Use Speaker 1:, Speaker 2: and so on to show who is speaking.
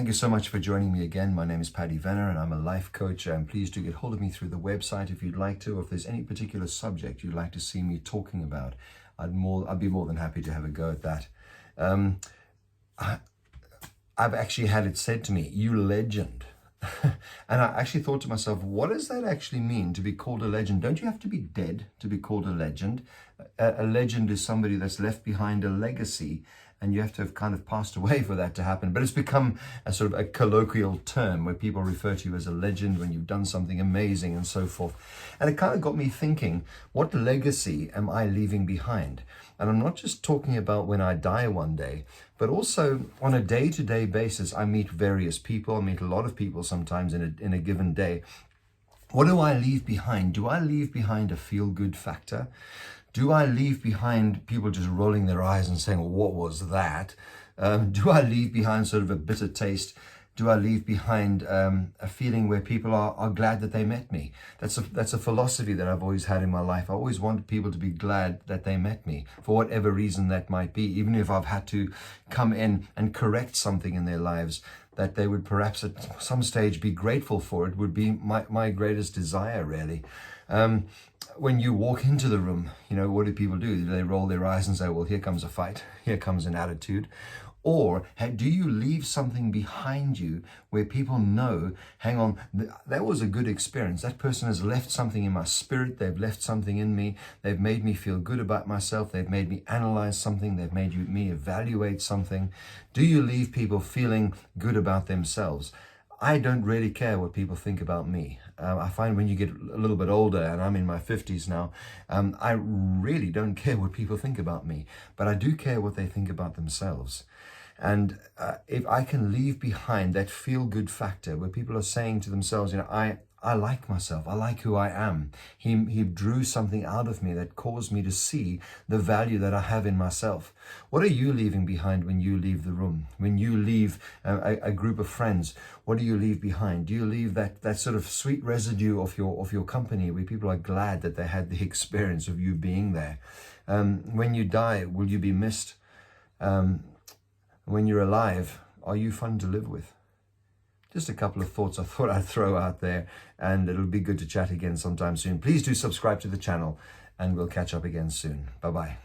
Speaker 1: Thank you so much for joining me again. My name is Paddy Venner and I'm a life coach. And please do get hold of me through the website if you'd like to, or if there's any particular subject you'd like to see me talking about. I'd be more than happy to have a go at that. I've actually had it said to me, "You legend." And I actually thought to myself, what does that actually mean, to be called a legend? Don't you have to be dead to be called a legend? A legend is somebody that's left behind a legacy, and you have to have kind of passed away for that to happen. But it's become a sort of a colloquial term where people refer to you as a legend when you've done something amazing and so forth. And it kind of got me thinking, what legacy am I leaving behind? And I'm not just talking about when I die one day, but also on a day-to-day basis. I meet various people. I meet a lot of people sometimes in a given day. What do I leave behind? Do I leave behind a feel-good factor? Do I leave behind people just rolling their eyes and saying, well, what was that? Do I leave behind sort of a bitter taste? Do I leave behind a feeling where people are glad that they met me? That's a philosophy that I've always had in my life. I always wanted people to be glad that they met me, for whatever reason that might be, even if I've had to come in and correct something in their lives that they would perhaps at some stage be grateful for. It would be my greatest desire, really. When you walk into the room, what do people do? Do they roll their eyes and say, well, here comes a fight, here comes an attitude? Or do you leave something behind you where people know, hang on, that was a good experience. That person has left something in my spirit. They've left something in me. They've made me feel good about myself. They've made me analyze something. They've made me evaluate something. Do you leave people feeling good about themselves? I don't really care what people think about me. I find when you get a little bit older, and I'm in my 50s now, I really don't care what people think about me, but I do care what they think about themselves. And if I can leave behind that feel-good factor where people are saying to themselves, I like myself, I like who I am. He drew something out of me that caused me to see the value that I have in myself. What are you leaving behind when you leave the room? When you leave a group of friends, what do you leave behind? Do you leave that sort of sweet residue of your company where people are glad that they had the experience of you being there? When you die, will you be missed? When you're alive, are you fun to live with? Just a couple of thoughts I thought I'd throw out there, and it'll be good to chat again sometime soon. Please do subscribe to the channel, and we'll catch up again soon. Bye-bye.